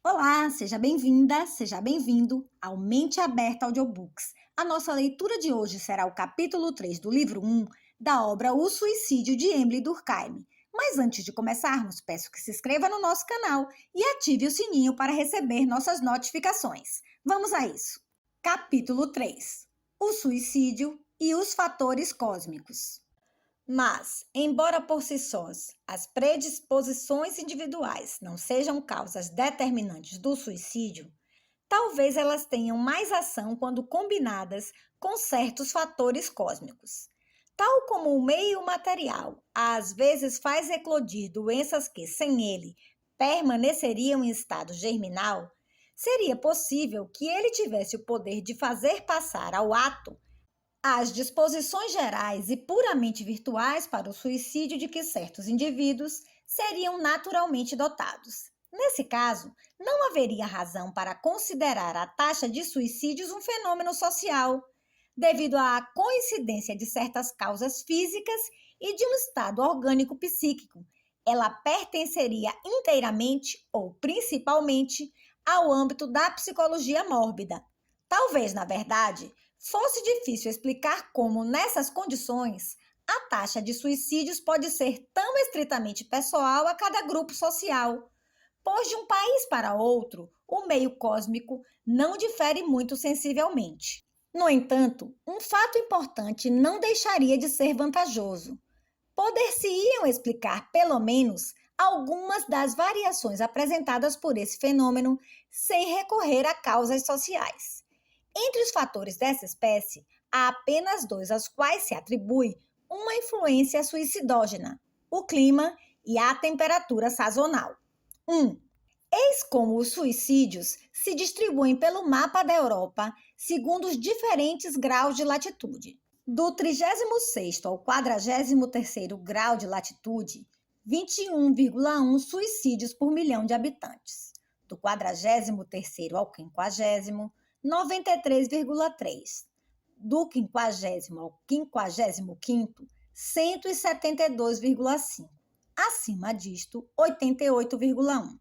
Olá, seja bem-vinda, seja bem-vindo ao Mente Aberta Audiobooks. A nossa leitura de hoje será o capítulo 3 do livro 1 da obra O Suicídio de Emily Durkheim. Mas antes de começarmos, peço que se inscreva no nosso canal e ative o sininho para receber nossas notificações. Vamos a isso! Capítulo 3: O Suicídio e os Fatores Cósmicos. Mas, embora por si sós as predisposições individuais não sejam causas determinantes do suicídio, talvez elas tenham mais ação quando combinadas com certos fatores cósmicos. Tal como o meio material às vezes faz eclodir doenças que, sem ele, permaneceriam em estado germinal, seria possível que ele tivesse o poder de fazer passar ao ato as disposições gerais e puramente virtuais para o suicídio de que certos indivíduos seriam naturalmente dotados. Nesse caso, não haveria razão para considerar a taxa de suicídios um fenômeno social, devido à coincidência de certas causas físicas e de um estado orgânico psíquico. Ela pertenceria inteiramente ou principalmente ao âmbito da psicologia mórbida. Talvez, na verdade, fosse difícil explicar como, nessas condições, a taxa de suicídios pode ser tão estritamente pessoal a cada grupo social, pois de um país para outro, o meio cósmico não difere muito sensivelmente. No entanto, um fato importante não deixaria de ser vantajoso. Poder-se-iam explicar, pelo menos, algumas das variações apresentadas por esse fenômeno sem recorrer a causas sociais. Entre os fatores dessa espécie, há apenas dois aos quais se atribui uma influência suicidógena: o clima e a temperatura sazonal. 1. Eis como os suicídios se distribuem pelo mapa da Europa segundo os diferentes graus de latitude. Do 36º ao 43º grau de latitude, 21,1 suicídios por milhão de habitantes. Do 43º ao 50º, 93,3. Do 50º ao 55º, 172,5. Acima disto, 88,1.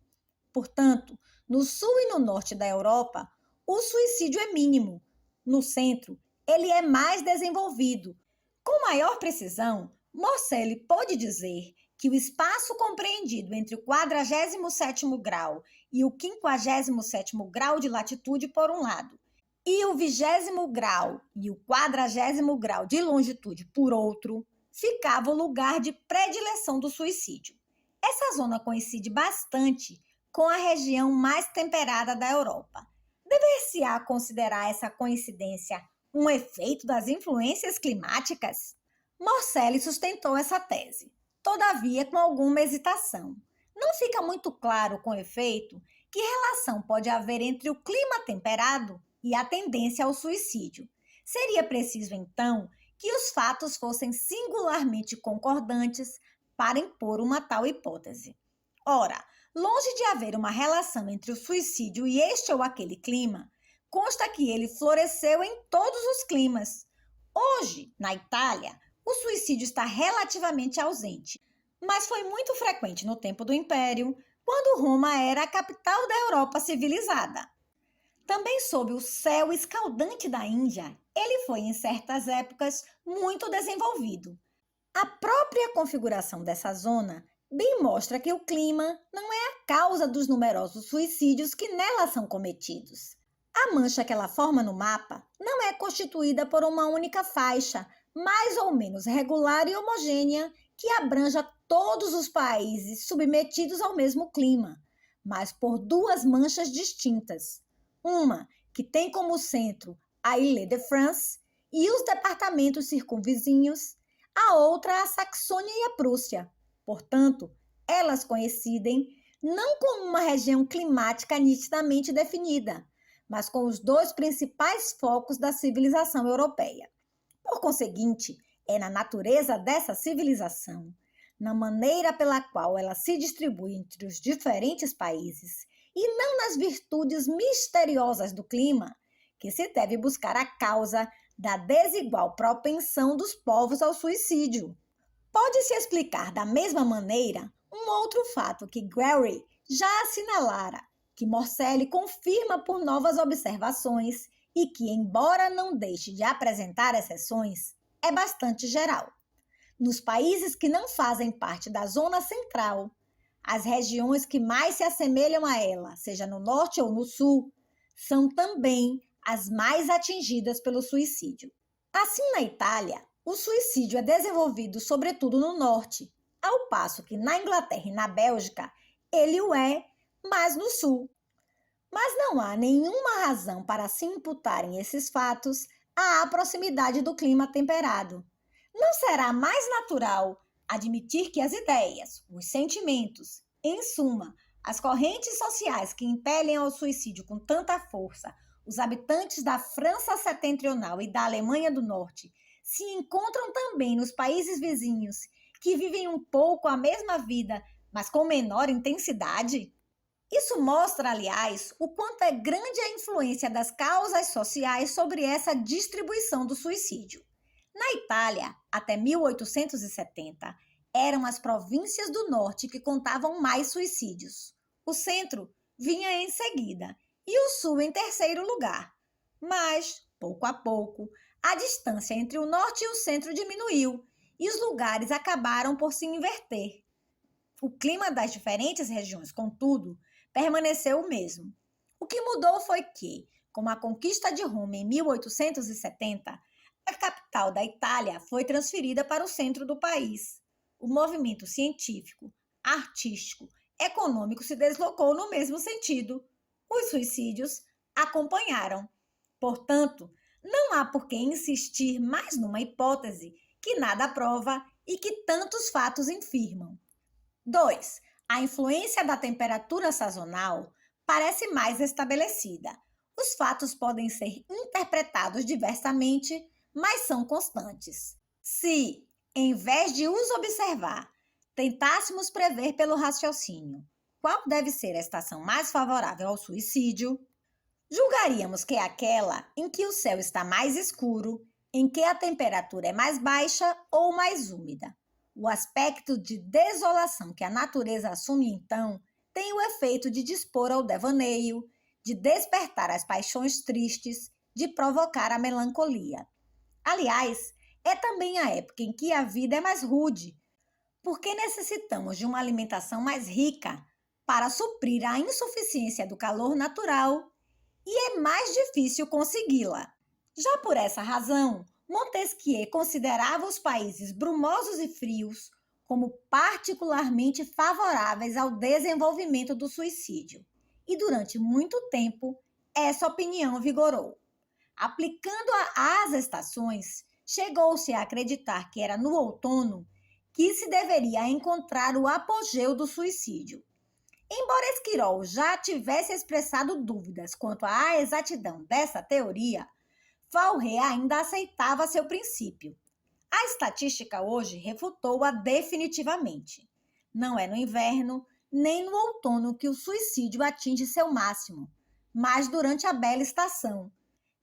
Portanto, no sul e no norte da Europa, o suicídio é mínimo. No centro, ele é mais desenvolvido. Com maior precisão, Morcelli pôde dizer que o espaço compreendido entre o 47º grau e o 57º grau de latitude por um lado, e o 20º grau e o 40º grau de longitude por outro, ficava o lugar de predileção do suicídio. Essa zona coincide bastante com a região mais temperada da Europa. Dever-se-á considerar essa coincidência um efeito das influências climáticas? Morcelli sustentou essa tese, todavia com alguma hesitação. Não fica muito claro, com efeito, que relação pode haver entre o clima temperado e a tendência ao suicídio. Seria preciso, então, que os fatos fossem singularmente concordantes para impor uma tal hipótese. Ora, longe de haver uma relação entre o suicídio e este ou aquele clima, consta que ele floresceu em todos os climas. Hoje, na Itália, o suicídio está relativamente ausente, mas foi muito frequente no tempo do Império, quando Roma era a capital da Europa civilizada. Também sob o céu escaldante da Índia, ele foi em certas épocas muito desenvolvido. A própria configuração dessa zona bem mostra que o clima não é a causa dos numerosos suicídios que nela são cometidos. A mancha que ela forma no mapa não é constituída por uma única faixa, mais ou menos regular e homogênea, que abranja todos os países submetidos ao mesmo clima, mas por duas manchas distintas. Uma que tem como centro a Île-de-France e os departamentos circunvizinhos, a outra a Saxônia e a Prússia. Portanto, elas coincidem não com uma região climática nitidamente definida, mas com os dois principais focos da civilização europeia. Por conseguinte, é na natureza dessa civilização, na maneira pela qual ela se distribui entre os diferentes países, e não nas virtudes misteriosas do clima, que se deve buscar a causa da desigual propensão dos povos ao suicídio. Pode-se explicar da mesma maneira um outro fato que Gary já assinalara, que Morcelli confirma por novas observações e que, embora não deixe de apresentar exceções, é bastante geral. Nos países que não fazem parte da zona central, as regiões que mais se assemelham a ela, seja no norte ou no sul, são também as mais atingidas pelo suicídio. Assim, na Itália, o suicídio é desenvolvido sobretudo no norte, ao passo que na Inglaterra e na Bélgica ele o é mais no sul. Mas não há nenhuma razão para se imputarem esses fatos à proximidade do clima temperado. Não será mais natural admitir que as ideias, os sentimentos, em suma, as correntes sociais que impelem ao suicídio com tanta força os habitantes da França setentrional e da Alemanha do Norte se encontram também nos países vizinhos que vivem um pouco a mesma vida, mas com menor intensidade? Isso mostra, aliás, o quanto é grande a influência das causas sociais sobre essa distribuição do suicídio. Na Itália, até 1870, eram as províncias do norte que contavam mais suicídios. O centro vinha em seguida e o sul em terceiro lugar. Mas, pouco a pouco, a distância entre o norte e o centro diminuiu e os lugares acabaram por se inverter. O clima das diferentes regiões, contudo, permaneceu o mesmo. O que mudou foi que, com a conquista de Roma em 1870, a capital da Itália foi transferida para o centro do país. O movimento científico, artístico, econômico se deslocou no mesmo sentido. Os suicídios acompanharam. Portanto, não há por que insistir mais numa hipótese que nada prova e que tantos fatos infirmam. 2. A influência da temperatura sazonal parece mais estabelecida. Os fatos podem ser interpretados diversamente, mas são constantes. Se, em vez de os observar, tentássemos prever pelo raciocínio qual deve ser a estação mais favorável ao suicídio, julgaríamos que é aquela em que o céu está mais escuro, em que a temperatura é mais baixa ou mais úmida. O aspecto de desolação que a natureza assume, então, tem o efeito de dispor ao devaneio, de despertar as paixões tristes, de provocar a melancolia. Aliás, é também a época em que a vida é mais rude, porque necessitamos de uma alimentação mais rica para suprir a insuficiência do calor natural e é mais difícil consegui-la. Já por essa razão, Montesquieu considerava os países brumosos e frios como particularmente favoráveis ao desenvolvimento do suicídio, e durante muito tempo essa opinião vigorou. Aplicando-a às estações, chegou-se a acreditar que era no outono que se deveria encontrar o apogeu do suicídio. Embora Esquirol já tivesse expressado dúvidas quanto à exatidão dessa teoria, Fauré ainda aceitava seu princípio. A estatística hoje refutou-a definitivamente. Não é no inverno nem no outono que o suicídio atinge seu máximo, mas durante a bela estação,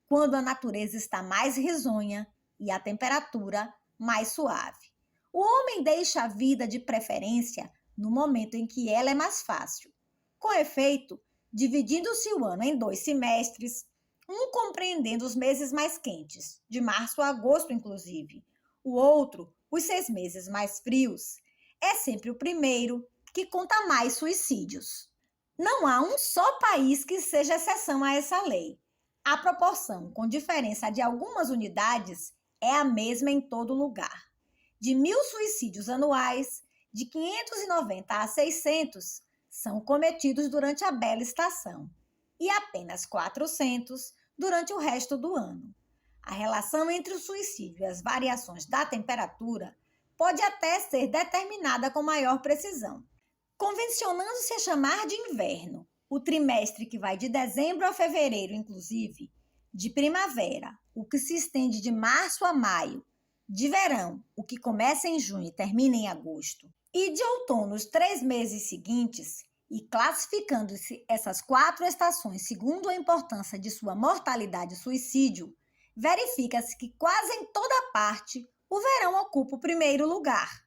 quando a natureza está mais risonha e a temperatura mais suave. O homem deixa a vida de preferência no momento em que ela é mais fácil. Com efeito, dividindo-se o ano em 2 semestres, um compreendendo os meses mais quentes, de março a agosto inclusive, o outro, os 6 meses mais frios, é sempre o primeiro que conta mais suicídios. Não há um só país que seja exceção a essa lei. A proporção, com diferença de algumas unidades, é a mesma em todo lugar. De 1.000 suicídios anuais, de 590 a 600 são cometidos durante a bela estação e apenas 400 durante o resto do ano. A relação entre o suicídio e as variações da temperatura pode até ser determinada com maior precisão. Convencionando-se a chamar de inverno o trimestre que vai de dezembro a fevereiro, inclusive, de primavera, o que se estende de março a maio, de verão, o que começa em junho e termina em agosto, e de outono os 3 meses seguintes, e classificando-se essas 4 estações segundo a importância de sua mortalidade e suicídio, verifica-se que quase em toda parte o verão ocupa o primeiro lugar.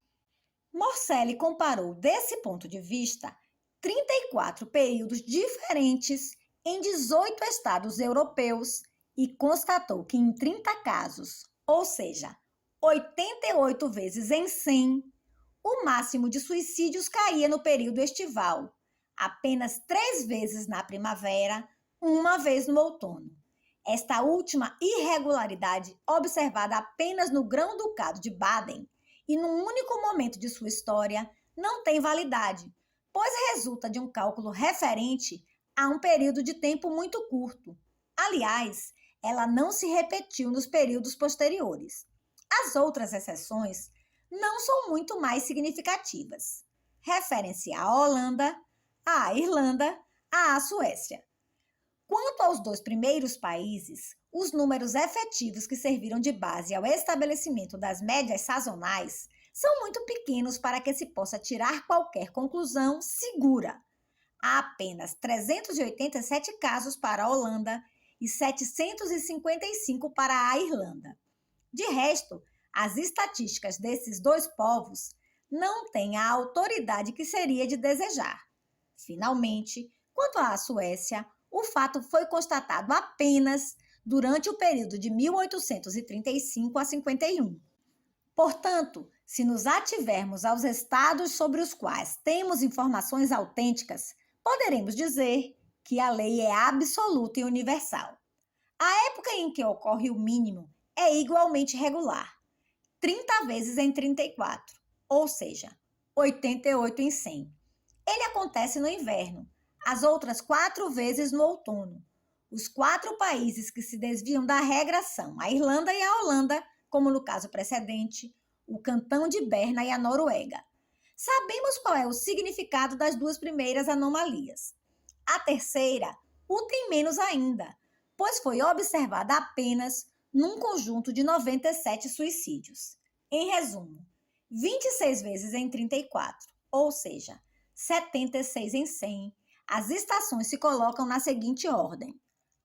Morcelli comparou, desse ponto de vista, 34 períodos diferentes em 18 estados europeus e constatou que em 30 casos, ou seja, 88 vezes em 100, o máximo de suicídios caía no período estival, apenas 3 vezes na primavera, uma vez no outono. Esta última irregularidade, observada apenas no Grão-Ducado de Baden e num único momento de sua história, não tem validade, pois resulta de um cálculo referente a um período de tempo muito curto. Aliás, ela não se repetiu nos períodos posteriores. As outras exceções não são muito mais significativas. Referem-se à Holanda, à Irlanda, à Suécia. Quanto aos 2 primeiros países, os números efetivos que serviram de base ao estabelecimento das médias sazonais são muito pequenos para que se possa tirar qualquer conclusão segura. Há apenas 387 casos para a Holanda e 755 para a Irlanda. De resto, as estatísticas desses 2 povos não têm a autoridade que seria de desejar. Finalmente, quanto à Suécia, o fato foi constatado apenas durante o período de 1835 a 51. Portanto, se nos ativermos aos estados sobre os quais temos informações autênticas, poderemos dizer que a lei é absoluta e universal. A época em que ocorre o mínimo é igualmente regular, 30 vezes em 34, ou seja, 88 em 100. Ele acontece no inverno, as outras 4 vezes no outono. Os 4 países que se desviam da regra são a Irlanda e a Holanda, como no caso precedente, o Cantão de Berna e a Noruega. Sabemos qual é o significado das 2 primeiras anomalias. A terceira o tem menos ainda, pois foi observada apenas num conjunto de 97 suicídios. Em resumo, 26 vezes em 34, ou seja, 76 em 100, as estações se colocam na seguinte ordem: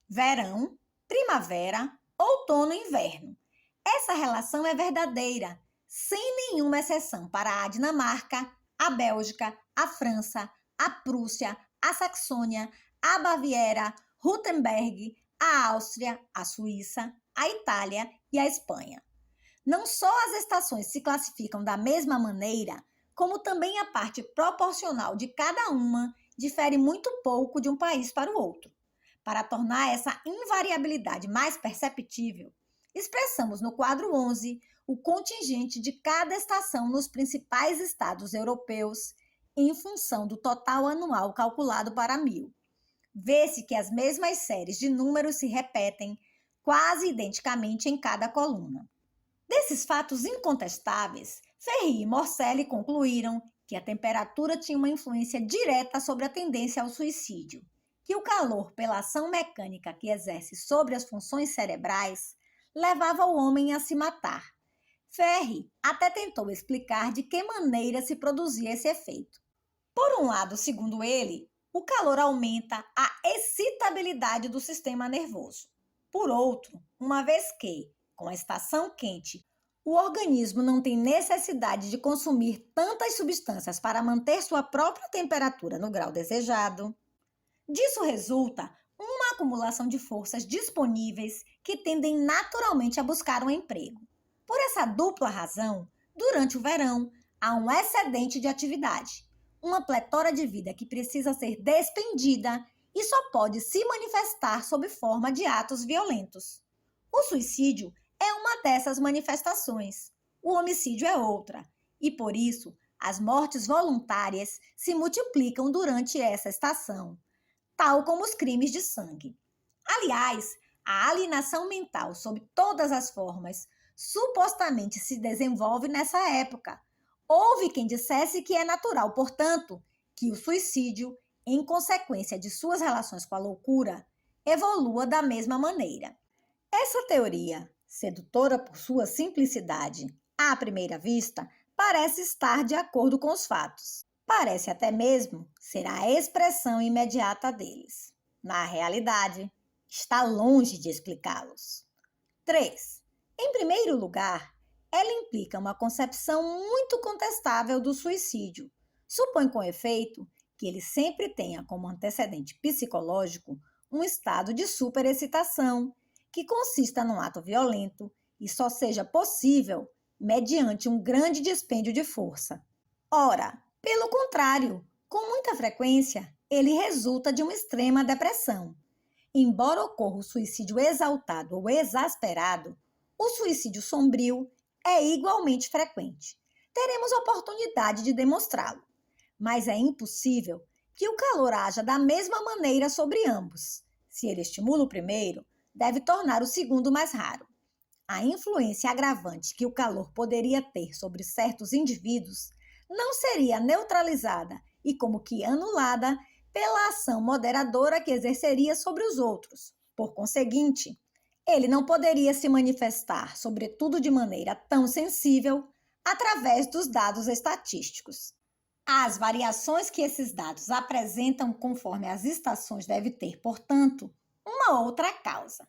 verão, primavera, outono e inverno. Essa relação é verdadeira, sem nenhuma exceção para a Dinamarca, a Bélgica, a França, a Prússia, a Saxônia, a Baviera, Württemberg, a Áustria, a Suíça, a Itália e a Espanha. Não só as estações se classificam da mesma maneira, como também a parte proporcional de cada uma difere muito pouco de um país para o outro. Para tornar essa invariabilidade mais perceptível, expressamos no quadro 11 o contingente de cada estação nos principais estados europeus em função do total anual calculado para 1000. Vê-se que as mesmas séries de números se repetem quase identicamente em cada coluna. Desses fatos incontestáveis, Ferri e Morselli concluíram que a temperatura tinha uma influência direta sobre a tendência ao suicídio, que o calor, pela ação mecânica que exerce sobre as funções cerebrais, levava o homem a se matar. Ferri até tentou explicar de que maneira se produzia esse efeito. Por um lado, segundo ele, o calor aumenta a excitabilidade do sistema nervoso. Por outro, uma vez que, com a estação quente, o organismo não tem necessidade de consumir tantas substâncias para manter sua própria temperatura no grau desejado, disso resulta uma acumulação de forças disponíveis que tendem naturalmente a buscar um emprego. Por essa dupla razão, durante o verão, há um excedente de atividade, uma pletora de vida que precisa ser despendida e só pode se manifestar sob forma de atos violentos. O suicídio é uma dessas manifestações. O homicídio é outra, e por isso as mortes voluntárias se multiplicam durante essa estação, tal como os crimes de sangue. Aliás, a alienação mental sob todas as formas supostamente se desenvolve nessa época. Houve quem dissesse que é natural, portanto, que o suicídio, em consequência de suas relações com a loucura, evolua da mesma maneira. Essa teoria, sedutora por sua simplicidade, à primeira vista, parece estar de acordo com os fatos. Parece até mesmo ser a expressão imediata deles. Na realidade, está longe de explicá-los. 3. Em primeiro lugar, ela implica uma concepção muito contestável do suicídio. Supõe, com efeito, que ele sempre tenha como antecedente psicológico um estado de superexcitação, que consista num ato violento e só seja possível mediante um grande dispêndio de força. Ora, pelo contrário, com muita frequência, ele resulta de uma extrema depressão. Embora ocorra o suicídio exaltado ou exasperado, o suicídio sombrio é igualmente frequente. Teremos oportunidade de demonstrá-lo, mas é impossível que o calor haja da mesma maneira sobre ambos. Se ele estimula o primeiro, deve tornar o segundo mais raro. A influência agravante que o calor poderia ter sobre certos indivíduos não seria neutralizada e como que anulada pela ação moderadora que exerceria sobre os outros. Por conseguinte, ele não poderia se manifestar, sobretudo de maneira tão sensível, através dos dados estatísticos. As variações que esses dados apresentam conforme as estações devem ter, portanto, uma outra causa.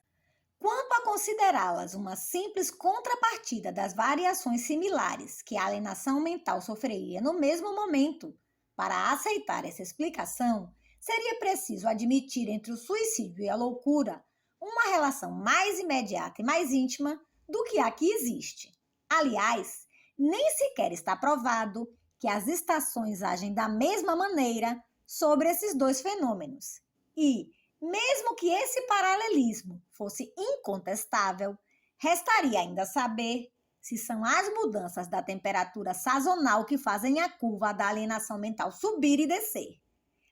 Quanto a considerá-las uma simples contrapartida das variações similares que a alienação mental sofreria no mesmo momento, para aceitar essa explicação, seria preciso admitir entre o suicídio e a loucura uma relação mais imediata e mais íntima do que a que existe. Aliás, nem sequer está provado que as estações agem da mesma maneira sobre esses dois fenômenos. E, mesmo que esse paralelismo fosse incontestável, restaria ainda saber se são as mudanças da temperatura sazonal que fazem a curva da alienação mental subir e descer.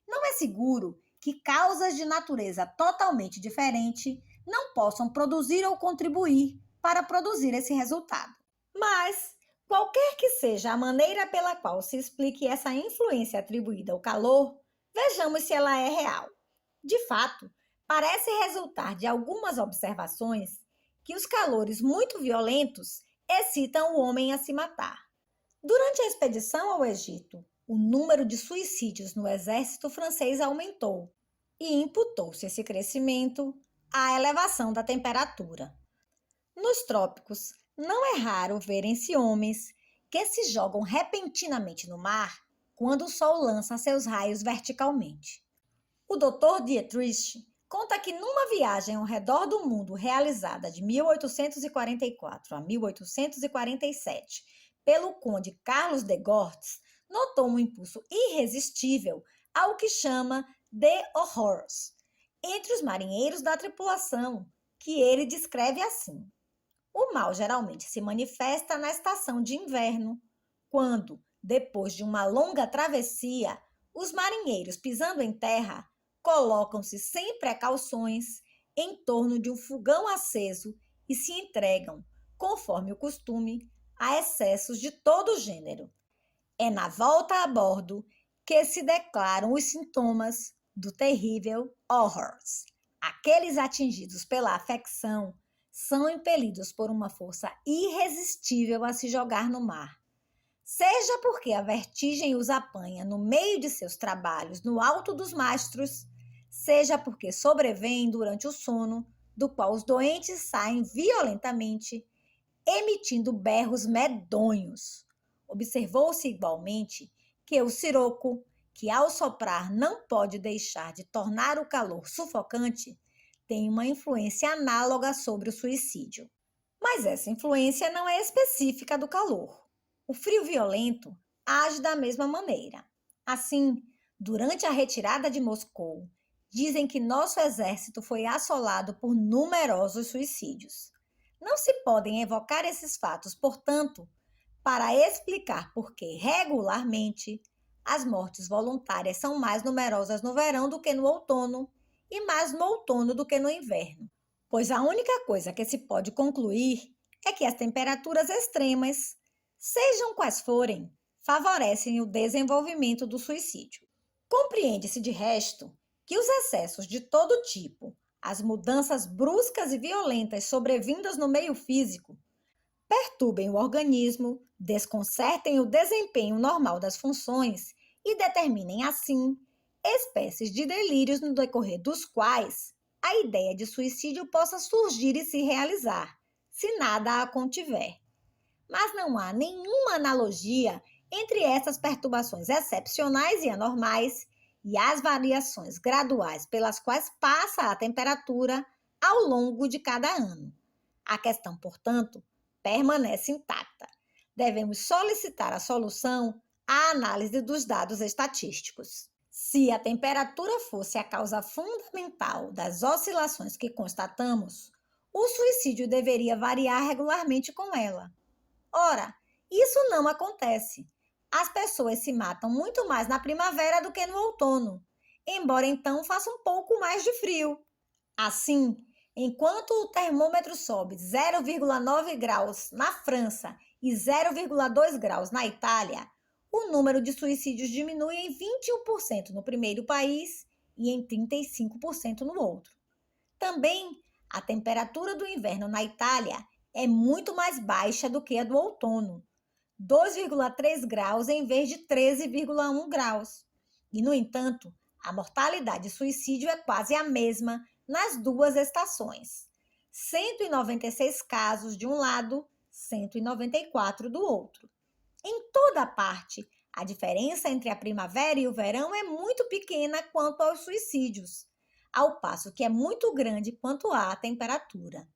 Não é seguro que causas de natureza totalmente diferente não possam produzir ou contribuir para produzir esse resultado. Mas, qualquer que seja a maneira pela qual se explique essa influência atribuída ao calor, vejamos se ela é real. De fato, parece resultar de algumas observações que os calores muito violentos excitam o homem a se matar. Durante a expedição ao Egito, o número de suicídios no exército francês aumentou e imputou-se esse crescimento à elevação da temperatura. Nos trópicos, não é raro verem-se homens que se jogam repentinamente no mar quando o sol lança seus raios verticalmente. O Dr. Dietrich conta que numa viagem ao redor do mundo realizada de 1844 a 1847 pelo conde Carlos de Gortz, notou um impulso irresistível ao que chama de horrors entre os marinheiros da tripulação, que ele descreve assim: o mal geralmente se manifesta na estação de inverno, quando, depois de uma longa travessia, os marinheiros pisando em terra colocam-se sem precauções em torno de um fogão aceso e se entregam, conforme o costume, a excessos de todo gênero. É na volta a bordo que se declaram os sintomas do terrível horrors. Aqueles atingidos pela afecção são impelidos por uma força irresistível a se jogar no mar. Seja porque a vertigem os apanha no meio de seus trabalhos no alto dos mastros, seja porque sobrevêm durante o sono, do qual os doentes saem violentamente, emitindo berros medonhos. Observou-se igualmente que o siroco, que ao soprar não pode deixar de tornar o calor sufocante, tem uma influência análoga sobre o suicídio. Mas essa influência não é específica do calor. O frio violento age da mesma maneira. Assim, durante a retirada de Moscou, dizem que nosso exército foi assolado por numerosos suicídios. Não se podem evocar esses fatos, portanto, para explicar por que, regularmente, as mortes voluntárias são mais numerosas no verão do que no outono e mais no outono do que no inverno. Pois a única coisa que se pode concluir é que as temperaturas extremas, sejam quais forem, favorecem o desenvolvimento do suicídio. Compreende-se, de resto, que os excessos de todo tipo, as mudanças bruscas e violentas sobrevindas no meio físico, perturbem o organismo, desconcertem o desempenho normal das funções e determinem, assim, espécies de delírios no decorrer dos quais a ideia de suicídio possa surgir e se realizar, se nada a contiver. Mas não há nenhuma analogia entre essas perturbações excepcionais e anormais e as variações graduais pelas quais passa a temperatura ao longo de cada ano. A questão, portanto, permanece intacta. Devemos solicitar a solução à análise dos dados estatísticos. Se a temperatura fosse a causa fundamental das oscilações que constatamos, o suicídio deveria variar regularmente com ela. Ora, isso não acontece. As pessoas se matam muito mais na primavera do que no outono, embora então faça um pouco mais de frio. Assim, enquanto o termômetro sobe 0,9 graus na França e 0,2 graus na Itália, o número de suicídios diminui em 21% no primeiro país e em 35% no outro. Também, a temperatura do inverno na Itália é muito mais baixa do que a do outono, 2,3 graus em vez de 13,1 graus. E, no entanto, a mortalidade e suicídio é quase a mesma nas duas estações. 196 casos de um lado, 194 do outro. Em toda parte, a diferença entre a primavera e o verão é muito pequena quanto aos suicídios, ao passo que é muito grande quanto à temperatura.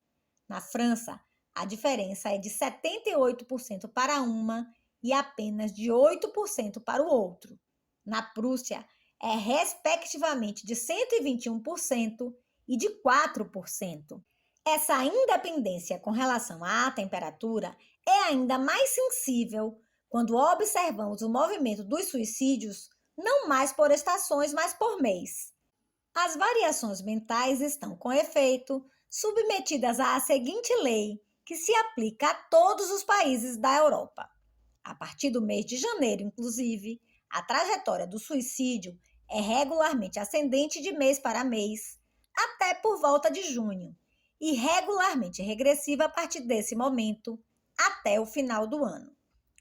Na França, a diferença é de 78% para uma e apenas de 8% para o outro. Na Prússia, é respectivamente de 121% e de 4%. Essa independência com relação à temperatura é ainda mais sensível quando observamos o movimento dos suicídios não mais por estações, mas por mês. As variações mentais estão, com efeito, submetidas à seguinte lei, que se aplica a todos os países da Europa. A partir do mês de janeiro, inclusive, a trajetória do suicídio é regularmente ascendente de mês para mês, até por volta de junho, e regularmente regressiva a partir desse momento, até o final do ano.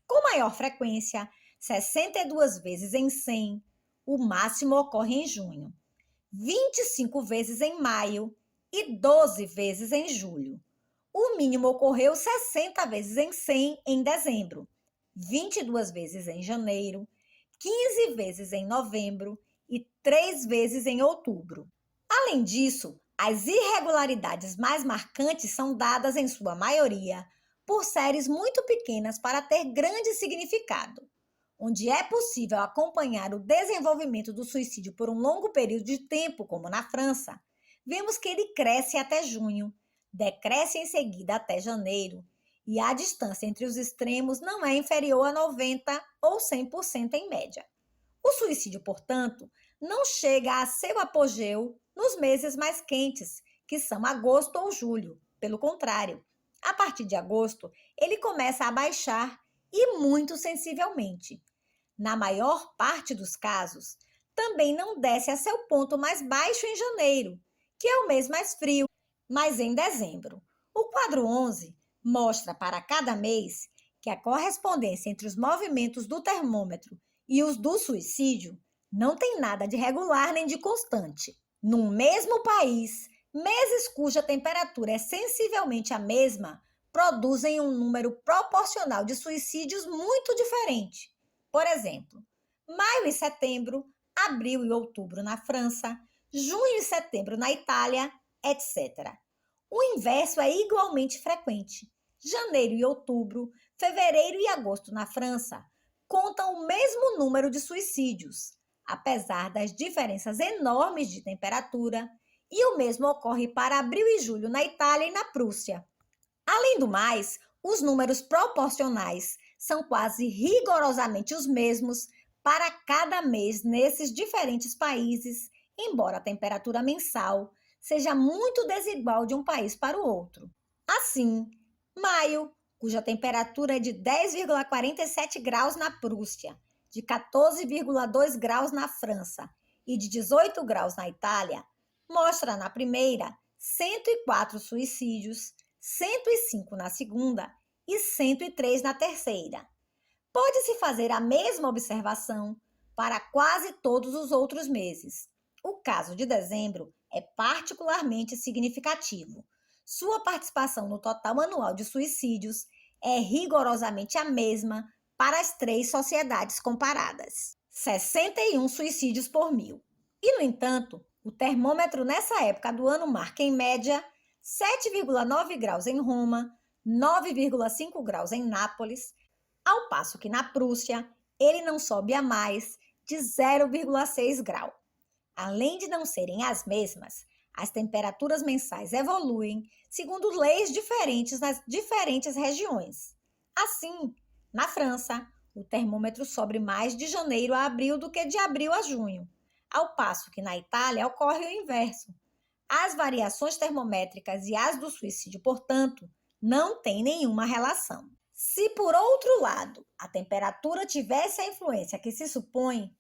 Com maior frequência, 62 vezes em 100, o máximo ocorre em junho, 25 vezes em maio e 12 vezes em julho. O mínimo ocorreu 60 vezes em 100 em dezembro, 22 vezes em janeiro, 15 vezes em novembro e 3 vezes em outubro. Além disso, as irregularidades mais marcantes são dadas, em sua maioria, por séries muito pequenas para ter grande significado, onde é possível acompanhar o desenvolvimento do suicídio por um longo período de tempo, como na França. Vemos que ele cresce até junho, decresce em seguida até janeiro, e a distância entre os extremos não é inferior a 90% ou 100% em média. O suicídio, portanto, não chega a seu apogeu nos meses mais quentes, que são agosto ou julho. Pelo contrário, a partir de agosto, ele começa a baixar e muito sensivelmente. Na maior parte dos casos, também não desce a seu ponto mais baixo em janeiro, que é o mês mais frio, mas em dezembro. O quadro 11 mostra para cada mês que a correspondência entre os movimentos do termômetro e os do suicídio não tem nada de regular nem de constante. No mesmo país, meses cuja temperatura é sensivelmente a mesma produzem um número proporcional de suicídios muito diferente. Por exemplo, maio e setembro, abril e outubro na França, junho e setembro na Itália, etc. O inverso é igualmente frequente. Janeiro e outubro, fevereiro e agosto na França contam o mesmo número de suicídios, apesar das diferenças enormes de temperatura, e o mesmo ocorre para abril e julho na Itália e na Prússia. Além do mais, os números proporcionais são quase rigorosamente os mesmos para cada mês nesses diferentes países, embora a temperatura mensal seja muito desigual de um país para o outro. Assim, maio, cuja temperatura é de 10,47 graus na Prússia, de 14,2 graus na França e de 18 graus na Itália, mostra na primeira 104 suicídios, 105 na segunda e 103 na terceira. Pode-se fazer a mesma observação para quase todos os outros meses. O caso de dezembro é particularmente significativo. Sua participação no total anual de suicídios é rigorosamente a mesma para as três sociedades comparadas. 61 suicídios por mil. E, no entanto, o termômetro nessa época do ano marca, em média, 7,9 graus em Roma, 9,5 graus em Nápoles, ao passo que na Prússia ele não sobe a mais de 0,6 grau. Além de não serem as mesmas, as temperaturas mensais evoluem segundo leis diferentes nas diferentes regiões. Assim, na França, o termômetro sobe mais de janeiro a abril do que de abril a junho, ao passo que na Itália ocorre o inverso. As variações termométricas e as do suicídio, portanto, não têm nenhuma relação. Se, por outro lado, a temperatura tivesse a influência que se supõe,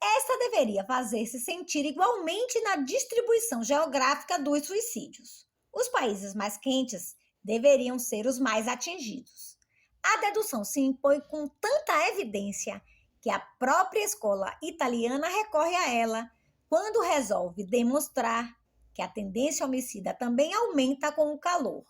esta deveria fazer-se sentir igualmente na distribuição geográfica dos suicídios. Os países mais quentes deveriam ser os mais atingidos. A dedução se impõe com tanta evidência que a própria escola italiana recorre a ela quando resolve demonstrar que a tendência homicida também aumenta com o calor.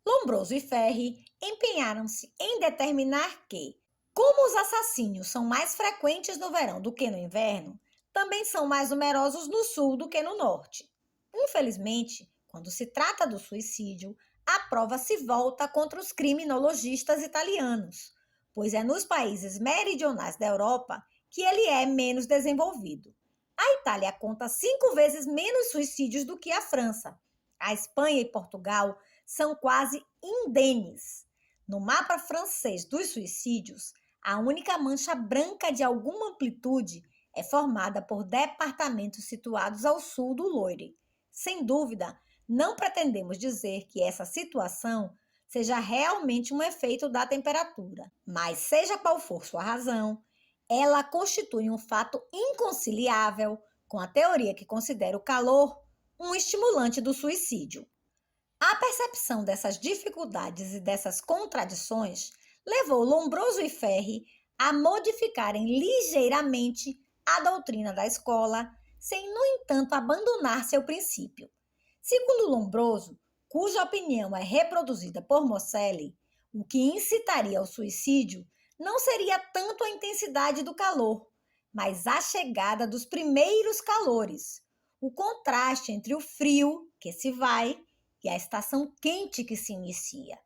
Lombroso e Ferri empenharam-se em determinar que, como os assassínios são mais frequentes no verão do que no inverno, também são mais numerosos no sul do que no norte. Infelizmente, quando se trata do suicídio, a prova se volta contra os criminologistas italianos, pois é nos países meridionais da Europa que ele é menos desenvolvido. A Itália conta 5 vezes menos suicídios do que a França. A Espanha e Portugal são quase indenes. No mapa francês dos suicídios, a única mancha branca de alguma amplitude é formada por departamentos situados ao sul do Loire. Sem dúvida, não pretendemos dizer que essa situação seja realmente um efeito da temperatura, mas seja qual for sua razão, ela constitui um fato inconciliável com a teoria que considera o calor um estimulante do suicídio. A percepção dessas dificuldades e dessas contradições levou Lombroso e Ferri a modificarem ligeiramente a doutrina da escola, sem, no entanto, abandonar seu princípio. Segundo Lombroso, cuja opinião é reproduzida por Moselli, o que incitaria ao suicídio não seria tanto a intensidade do calor, mas a chegada dos primeiros calores, o contraste entre o frio, que se vai, e a estação quente que se inicia.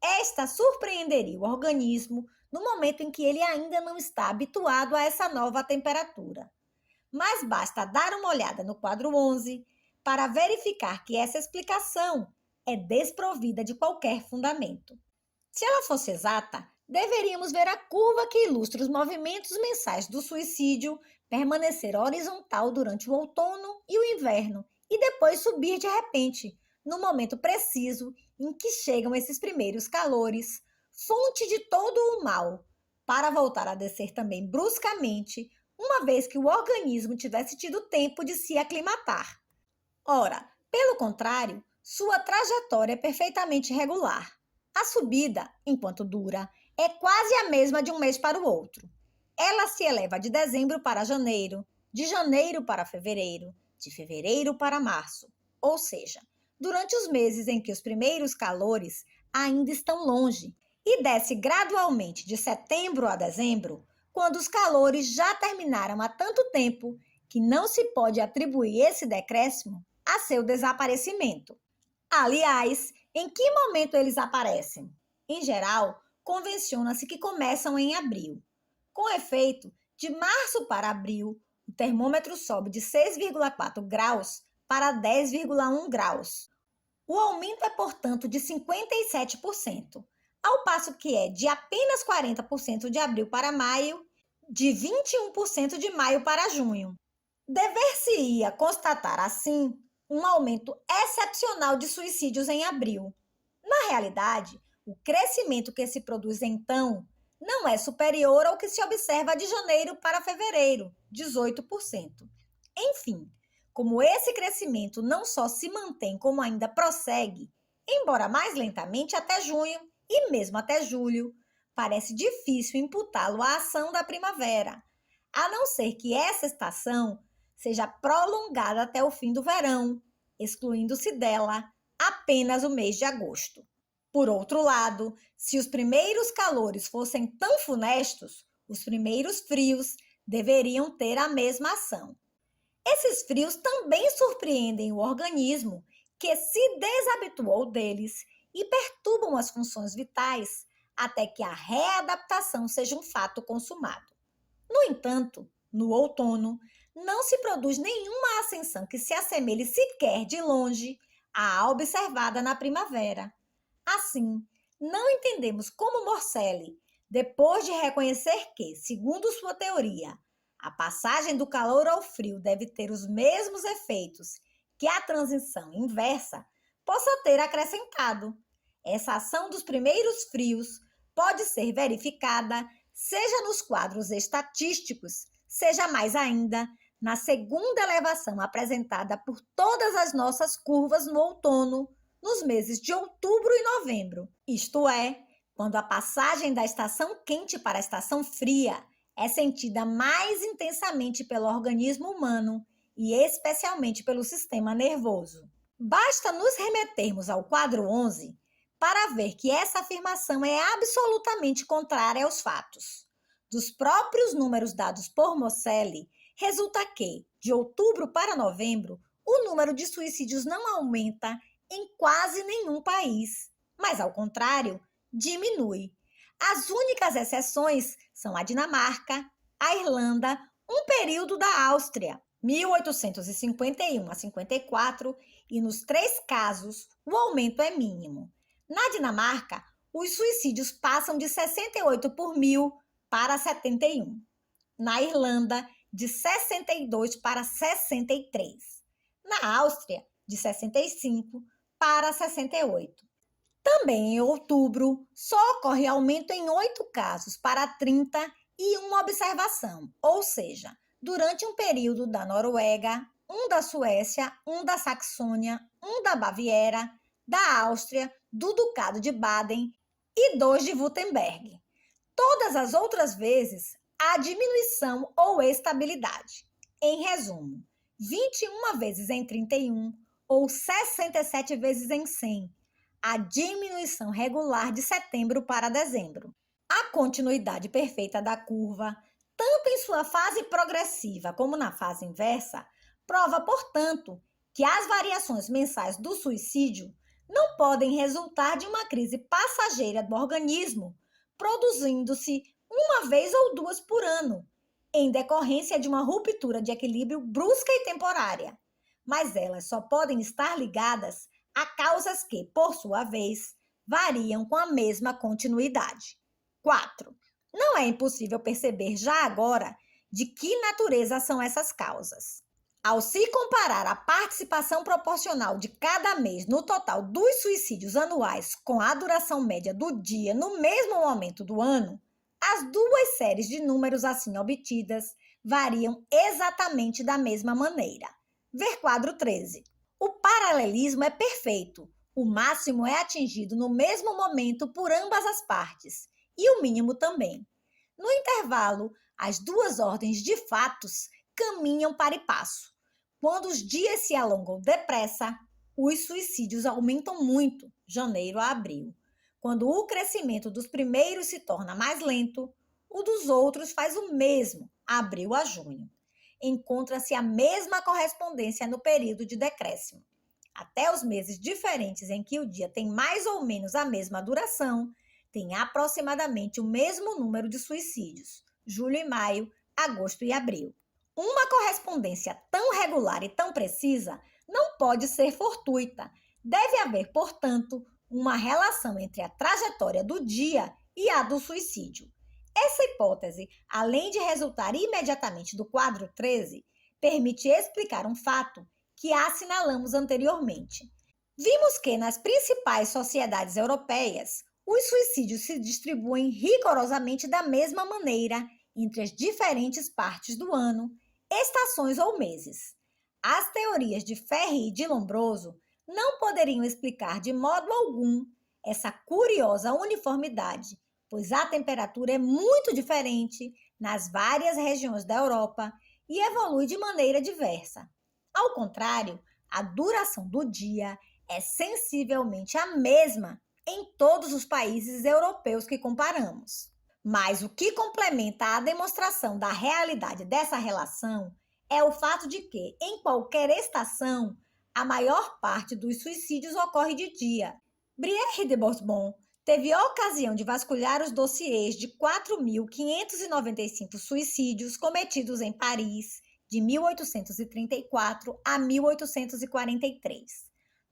Esta surpreenderia o organismo no momento em que ele ainda não está habituado a essa nova temperatura. Mas basta dar uma olhada no quadro 11 para verificar que essa explicação é desprovida de qualquer fundamento. Se ela fosse exata, deveríamos ver a curva que ilustra os movimentos mensais do suicídio permanecer horizontal durante o outono e o inverno e depois subir de repente, no momento preciso em que chegam esses primeiros calores, fonte de todo o mal, para voltar a descer também bruscamente, uma vez que o organismo tivesse tido tempo de se aclimatar. Ora, pelo contrário, sua trajetória é perfeitamente regular. A subida, enquanto dura, é quase a mesma de um mês para o outro. Ela se eleva de dezembro para janeiro, de janeiro para fevereiro, de fevereiro para março, ou seja, durante os meses em que os primeiros calores ainda estão longe, e desce gradualmente de setembro a dezembro, quando os calores já terminaram há tanto tempo que não se pode atribuir esse decréscimo a seu desaparecimento. Aliás, em que momento eles aparecem? Em geral, convenciona-se que começam em abril. Com efeito, de março para abril, o termômetro sobe de 6,4 graus para 10,1 graus. O aumento é, portanto, de 57%, ao passo que é de apenas 40% de abril para maio, de 21% de maio para junho. Dever-se-ia constatar, assim, um aumento excepcional de suicídios em abril. Na realidade, o crescimento que se produz então não é superior ao que se observa de janeiro para fevereiro, 18%. Enfim, como esse crescimento não só se mantém, como ainda prossegue, embora mais lentamente até junho e mesmo até julho, parece difícil imputá-lo à ação da primavera, a não ser que essa estação seja prolongada até o fim do verão, excluindo-se dela apenas o mês de agosto. Por outro lado, se os primeiros calores fossem tão funestos, os primeiros frios deveriam ter a mesma ação. Esses frios também surpreendem o organismo, que se desabituou deles e perturbam as funções vitais até que a readaptação seja um fato consumado. No entanto, no outono, não se produz nenhuma ascensão que se assemelhe sequer de longe à observada na primavera. Assim, não entendemos como Morcelli, depois de reconhecer que, segundo sua teoria, a passagem do calor ao frio deve ter os mesmos efeitos que a transição inversa, possa ter acrescentado: essa ação dos primeiros frios pode ser verificada, seja nos quadros estatísticos, seja mais ainda na segunda elevação apresentada por todas as nossas curvas no outono, nos meses de outubro e novembro. Isto é, quando a passagem da estação quente para a estação fria é sentida mais intensamente pelo organismo humano e especialmente pelo sistema nervoso. Basta nos remetermos ao quadro 11 para ver que essa afirmação é absolutamente contrária aos fatos. Dos próprios números dados por Morcelli, resulta que, de outubro para novembro, o número de suicídios não aumenta em quase nenhum país, mas, ao contrário, diminui. As únicas exceções são a Dinamarca, a Irlanda, um período da Áustria, 1851 a 54, e nos 3 casos o aumento é mínimo. Na Dinamarca, os suicídios passam de 68 por mil para 71. Na Irlanda, de 62 para 63. Na Áustria, de 65 para 68. Também em outubro, só ocorre aumento em 8 casos para 30 e uma observação, ou seja, durante um período da Noruega, um da Suécia, um da Saxônia, um da Baviera, da Áustria, do Ducado de Baden e 2 de Württemberg. Todas as outras vezes, há diminuição ou estabilidade. Em resumo, 21 vezes em 31 ou 67 vezes em 100, a diminuição regular de setembro para dezembro. A continuidade perfeita da curva, tanto em sua fase progressiva como na fase inversa, prova, portanto, que as variações mensais do suicídio não podem resultar de uma crise passageira do organismo, produzindo-se uma vez ou 2 por ano, em decorrência de uma ruptura de equilíbrio brusca e temporária, mas elas só podem estar ligadas a causas que, por sua vez, variam com a mesma continuidade. 4. Não é impossível perceber já agora de que natureza são essas causas. Ao se comparar a participação proporcional de cada mês no total dos suicídios anuais com a duração média do dia no mesmo momento do ano, as 2 séries de números assim obtidas variam exatamente da mesma maneira. Ver quadro 13. O paralelismo é perfeito. O máximo é atingido no mesmo momento por ambas as partes, e o mínimo também. No intervalo, as 2 ordens de fatos caminham para e passo. Quando os dias se alongam depressa, os suicídios aumentam muito, janeiro a abril. Quando o crescimento dos primeiros se torna mais lento, o dos outros faz o mesmo, abril a junho. Encontra-se a mesma correspondência no período de decréscimo. Até os meses diferentes em que o dia tem mais ou menos a mesma duração, tem aproximadamente o mesmo número de suicídios, julho e maio, agosto e abril. Uma correspondência tão regular e tão precisa não pode ser fortuita. Deve haver, portanto, uma relação entre a trajetória do dia e a do suicídio. Essa hipótese, além de resultar imediatamente do quadro 13, permite explicar um fato que assinalamos anteriormente. Vimos que nas principais sociedades europeias, os suicídios se distribuem rigorosamente da mesma maneira entre as diferentes partes do ano, estações ou meses. As teorias de Ferri e de Lombroso não poderiam explicar de modo algum essa curiosa uniformidade, pois a temperatura é muito diferente nas várias regiões da Europa e evolui de maneira diversa. Ao contrário, a duração do dia é sensivelmente a mesma em todos os países europeus que comparamos. Mas o que complementa a demonstração da realidade dessa relação é o fato de que, em qualquer estação, a maior parte dos suicídios ocorre de dia. Brière de Bosmont teve a ocasião de vasculhar os dossiês de 4.595 suicídios cometidos em Paris de 1834 a 1843.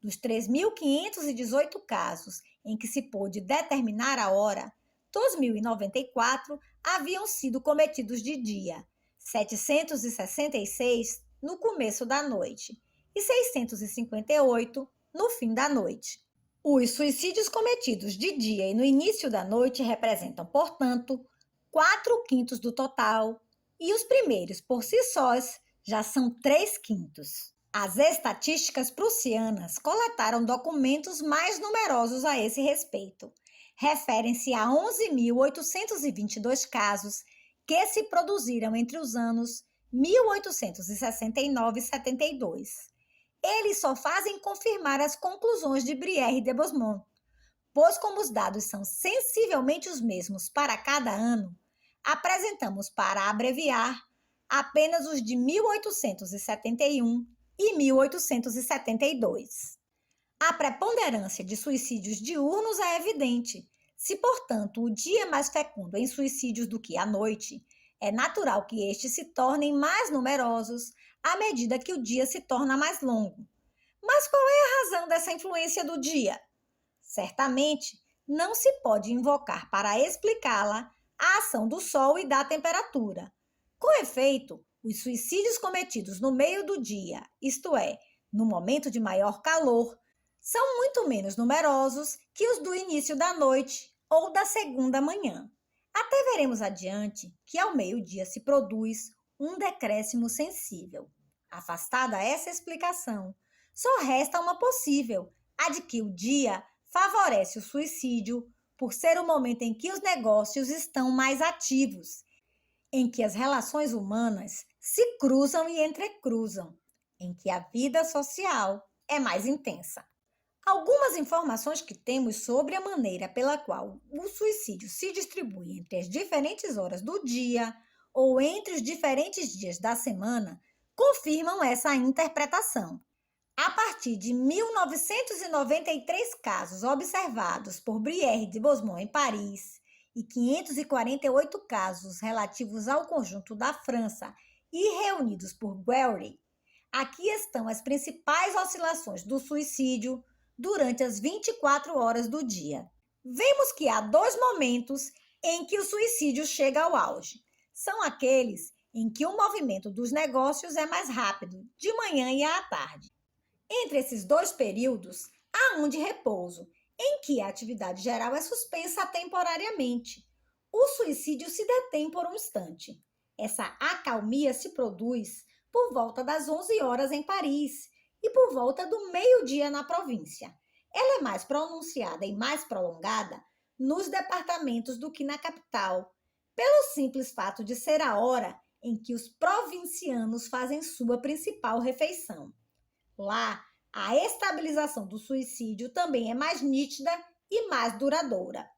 Dos 3.518 casos em que se pôde determinar a hora, 2.094 haviam sido cometidos de dia, 766 no começo da noite e 658 no fim da noite. Os suicídios cometidos de dia e no início da noite representam, portanto, 4/5 do total, e os primeiros, por si sós, já são 3/5. As estatísticas prussianas coletaram documentos mais numerosos a esse respeito. Referem-se a 11.822 casos que se produziram entre os anos 1869 e 72. Eles só fazem confirmar as conclusões de Brière de Bosmont, pois como os dados são sensivelmente os mesmos para cada ano, apresentamos, para abreviar, apenas os de 1871 e 1872. A preponderância de suicídios diurnos é evidente. Se, portanto, o dia é mais fecundo em suicídios do que a noite, é natural que estes se tornem mais numerosos à medida que o dia se torna mais longo. Mas qual é a razão dessa influência do dia? Certamente, não se pode invocar para explicá-la a ação do sol e da temperatura. Com efeito, os suicídios cometidos no meio do dia, isto é, no momento de maior calor, são muito menos numerosos que os do início da noite ou da segunda manhã. Até veremos adiante que ao meio-dia se produz um decréscimo sensível. Afastada essa explicação, só resta uma possível, a de que o dia favorece o suicídio por ser o momento em que os negócios estão mais ativos, em que as relações humanas se cruzam e entrecruzam, em que a vida social é mais intensa. Algumas informações que temos sobre a maneira pela qual o suicídio se distribui entre as diferentes horas do dia ou entre os diferentes dias da semana confirmam essa interpretação. A partir de 1993 casos observados por Brière de Bosmont em Paris e 548 casos relativos ao conjunto da França e reunidos por Guery, aqui estão as principais oscilações do suicídio durante as 24 horas do dia. Vemos que há dois momentos em que o suicídio chega ao auge. São aqueles em que o movimento dos negócios é mais rápido, de manhã e à tarde. Entre esses dois períodos, há um de repouso, em que a atividade geral é suspensa temporariamente. O suicídio se detém por um instante. Essa acalmia se produz por volta das 11 horas em Paris e por volta do meio-dia na província. Ela é mais pronunciada e mais prolongada nos departamentos do que na capital, pelo simples fato de ser a hora em que os provincianos fazem sua principal refeição. Lá, a estabilização do suicídio também é mais nítida e mais duradoura.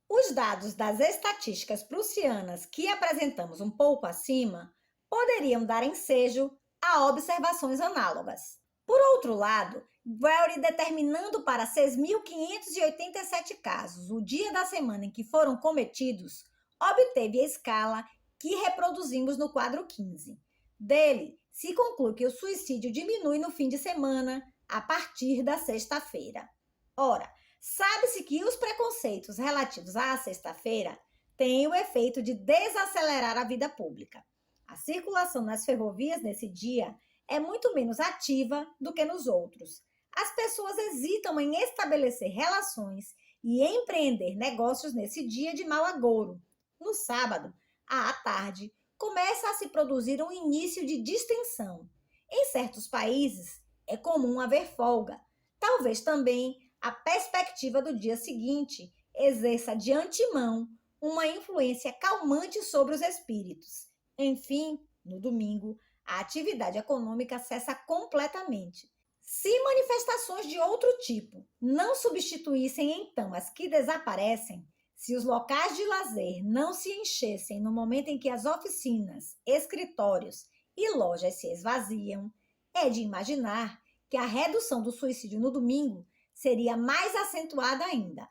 Os dados das estatísticas prussianas que apresentamos um pouco acima poderiam dar ensejo a observações análogas. Por outro lado, Guery, determinando para 6.587 casos o dia da semana em que foram cometidos, obteve a escala que reproduzimos no quadro 15. Dele, se conclui que o suicídio diminui no fim de semana, a partir da sexta-feira. Ora, sabe-se que os preconceitos relativos à sexta-feira têm o efeito de desacelerar a vida pública. A circulação nas ferrovias nesse dia é muito menos ativa do que nos outros. As pessoas hesitam em estabelecer relações e empreender negócios nesse dia de mau agouro. No sábado, à tarde, começa a se produzir um início de distensão. Em certos países, é comum haver folga. Talvez também a perspectiva do dia seguinte exerça de antemão uma influência calmante sobre os espíritos. Enfim, no domingo, a atividade econômica cessa completamente. Se manifestações de outro tipo não substituíssem então as que desaparecem, Se os locais de lazer não se enchessem no momento em que as oficinas, escritórios e lojas se esvaziam, é de imaginar que a redução do suicídio no domingo seria mais acentuada ainda.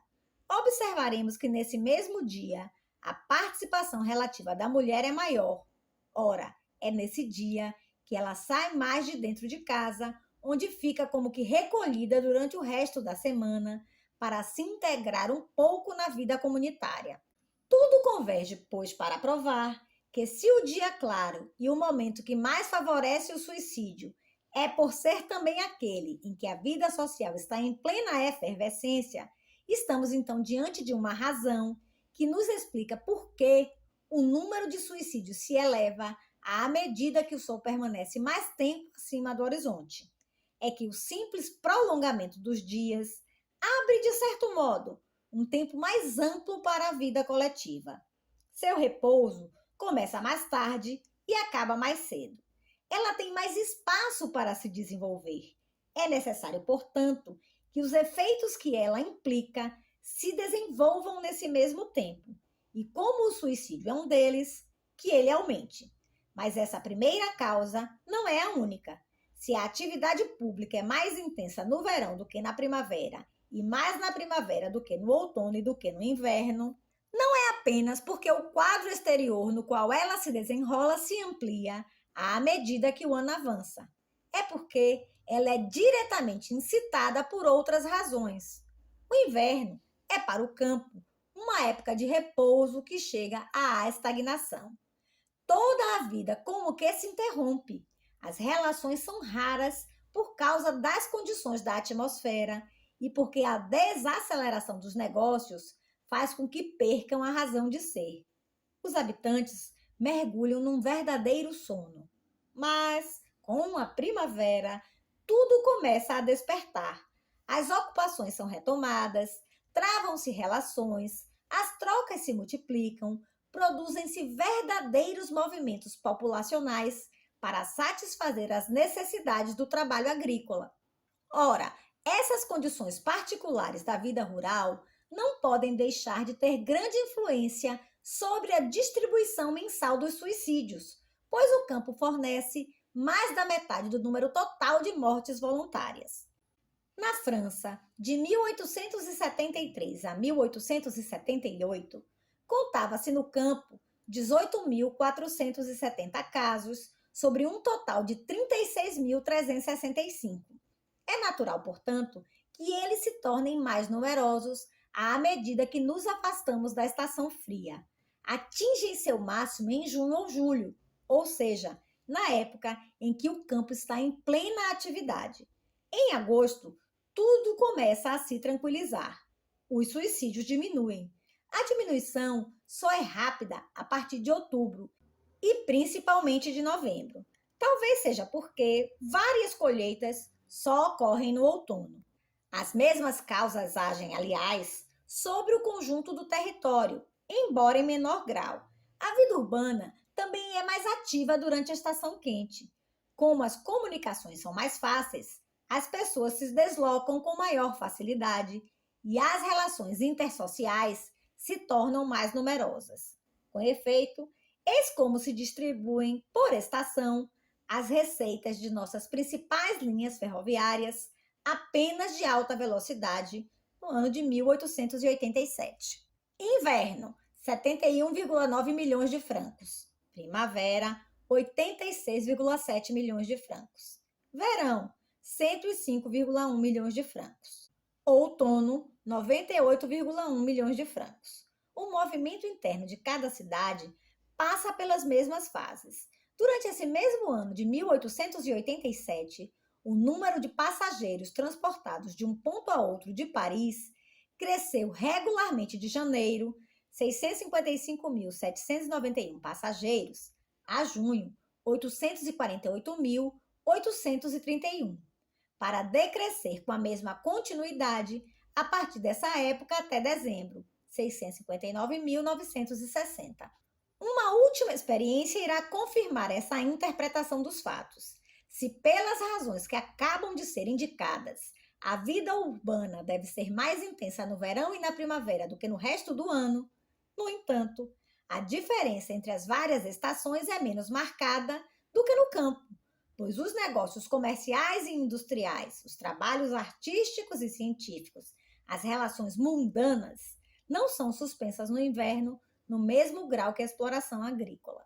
Observaremos que nesse mesmo dia, a participação relativa da mulher é maior. Ora, é nesse dia que ela sai mais de dentro de casa, onde fica como que recolhida durante o resto da semana, para se integrar um pouco na vida comunitária. Tudo converge, pois, para provar que se o dia claro e o momento que mais favorece o suicídio é por ser também aquele em que a vida social está em plena efervescência, estamos então diante de uma razão que nos explica por que o número de suicídios se eleva à medida que o sol permanece mais tempo acima do horizonte. É que o simples prolongamento dos dias abre, de certo modo, um tempo mais amplo para a vida coletiva. Seu repouso começa mais tarde e acaba mais cedo. Ela tem mais espaço para se desenvolver. É necessário, portanto, que os efeitos que ela implica se desenvolvam nesse mesmo tempo. E como o suicídio é um deles, que ele aumente. Mas essa primeira causa não é a única. Se a atividade pública é mais intensa no verão do que na primavera, e mais na primavera do que no outono e do que no inverno, não é apenas porque o quadro exterior no qual ela se desenrola se amplia à medida que o ano avança. É porque ela é diretamente incitada por outras razões. O inverno é para o campo uma época de repouso que chega à estagnação. Toda a vida como que se interrompe. As relações são raras por causa das condições da atmosfera e porque a desaceleração dos negócios faz com que percam a razão de ser. Os habitantes mergulham num verdadeiro sono. Mas, com a primavera, tudo começa a despertar. As ocupações são retomadas, travam-se relações, as trocas se multiplicam, produzem-se verdadeiros movimentos populacionais para satisfazer as necessidades do trabalho agrícola. Ora, essas condições particulares da vida rural não podem deixar de ter grande influência sobre a distribuição mensal dos suicídios, pois o campo fornece mais da metade do número total de mortes voluntárias. Na França, de 1873 a 1878, contava-se no campo 18.470 casos, sobre um total de 36.365. É natural, portanto, que eles se tornem mais numerosos à medida que nos afastamos da estação fria. Atingem seu máximo em junho ou julho, ou seja, na época em que o campo está em plena atividade. Em agosto, tudo começa a se tranquilizar. Os suicídios diminuem. A diminuição só é rápida a partir de outubro e principalmente de novembro. Talvez seja porque várias colheitas só ocorrem no outono. As mesmas causas agem, aliás, sobre o conjunto do território, embora em menor grau. A vida urbana também é mais ativa durante a estação quente. Como as comunicações são mais fáceis, as pessoas se deslocam com maior facilidade e as relações intersociais se tornam mais numerosas. Com efeito, eis como se distribuem, por estação, as receitas de nossas principais linhas ferroviárias apenas de alta velocidade no ano de 1887. Inverno, 71,9 milhões de francos. Primavera, 86,7 milhões de francos. Verão, 105,1 milhões de francos. Outono, 98,1 milhões de francos. O movimento interno de cada cidade passa pelas mesmas fases. Durante esse mesmo ano de 1887, o número de passageiros transportados de um ponto a outro de Paris cresceu regularmente de janeiro, 655.791 passageiros, a junho, 848.831, para decrescer com a mesma continuidade a partir dessa época até dezembro, 659.960. Uma última experiência irá confirmar essa interpretação dos fatos. Se pelas razões que acabam de ser indicadas, a vida urbana deve ser mais intensa no verão e na primavera do que no resto do ano. No entanto, a diferença entre as várias estações é menos marcada do que no campo, pois os negócios comerciais e industriais, os trabalhos artísticos e científicos, as relações mundanas, não são suspensas no inverno no mesmo grau que a exploração agrícola.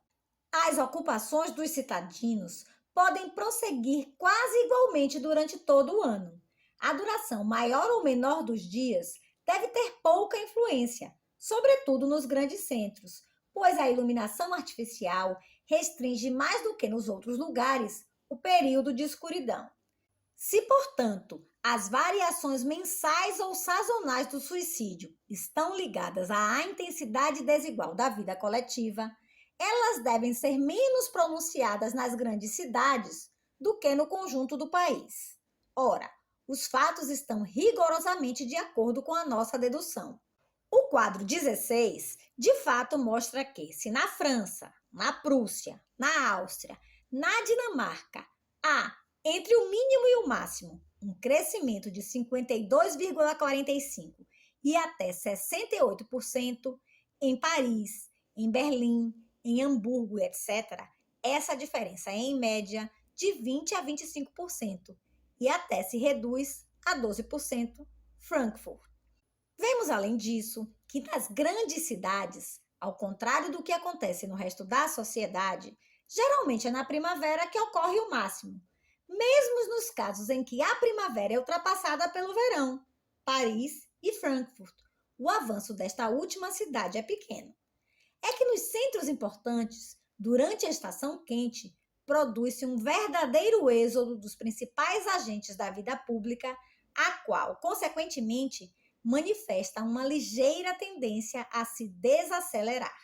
As ocupações dos citadinos podem prosseguir quase igualmente durante todo o ano. A duração maior ou menor dos dias deve ter pouca influência, sobretudo nos grandes centros, pois a iluminação artificial restringe mais do que nos outros lugares o período de escuridão. Se, portanto, as variações mensais ou sazonais do suicídio estão ligadas à intensidade desigual da vida coletiva, elas devem ser menos pronunciadas nas grandes cidades do que no conjunto do país. Ora, os fatos estão rigorosamente de acordo com a nossa dedução. O quadro 16, de fato, mostra que, se na França, na Prússia, na Áustria, na Dinamarca, há, entre o mínimo e o máximo, um crescimento de 52,45% e até 68%, em Paris, em Berlim, em Hamburgo, etc., essa diferença é, em média, de 20% a 25% e até se reduz a 12%, Frankfurt. Vemos, além disso, que nas grandes cidades, ao contrário do que acontece no resto da sociedade, geralmente é na primavera que ocorre o máximo, mesmo nos casos em que a primavera é ultrapassada pelo verão, Paris e Frankfurt. O avanço desta última cidade é pequeno. É que nos centros importantes, durante a estação quente, produz-se um verdadeiro êxodo dos principais agentes da vida pública, a qual, consequentemente, manifesta uma ligeira tendência a se desacelerar.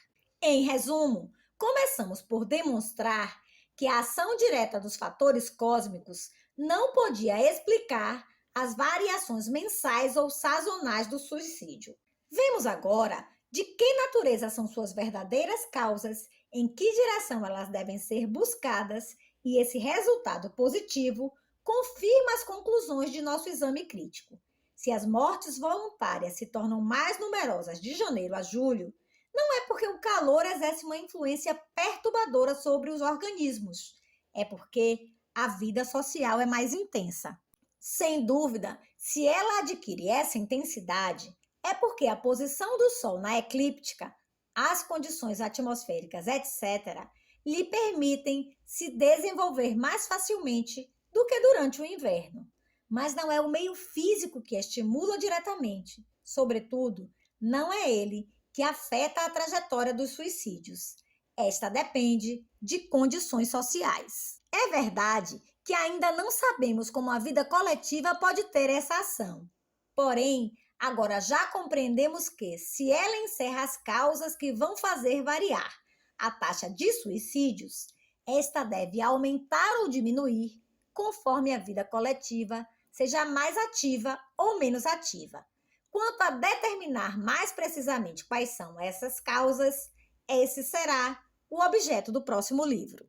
Em resumo, começamos por demonstrar que a ação direta dos fatores cósmicos não podia explicar as variações mensais ou sazonais do suicídio. Vemos agora de que natureza são suas verdadeiras causas, em que direção elas devem ser buscadas, e esse resultado positivo confirma as conclusões de nosso exame crítico. Se as mortes voluntárias se tornam mais numerosas de janeiro a julho, não é porque o calor exerce uma influência perturbadora sobre os organismos, é porque a vida social é mais intensa. Sem dúvida, se ela adquire essa intensidade, é porque a posição do Sol na eclíptica, as condições atmosféricas, etc., lhe permitem se desenvolver mais facilmente do que durante o inverno. Mas não é o meio físico que estimula diretamente. Sobretudo, não é ele que afeta a trajetória dos suicídios. Esta depende de condições sociais. É verdade que ainda não sabemos como a vida coletiva pode ter essa ação. Porém, agora já compreendemos que, se ela encerra as causas que vão fazer variar a taxa de suicídios, esta deve aumentar ou diminuir conforme a vida coletiva seja mais ativa ou menos ativa. Quanto a determinar mais precisamente quais são essas causas, esse será o objeto do próximo livro.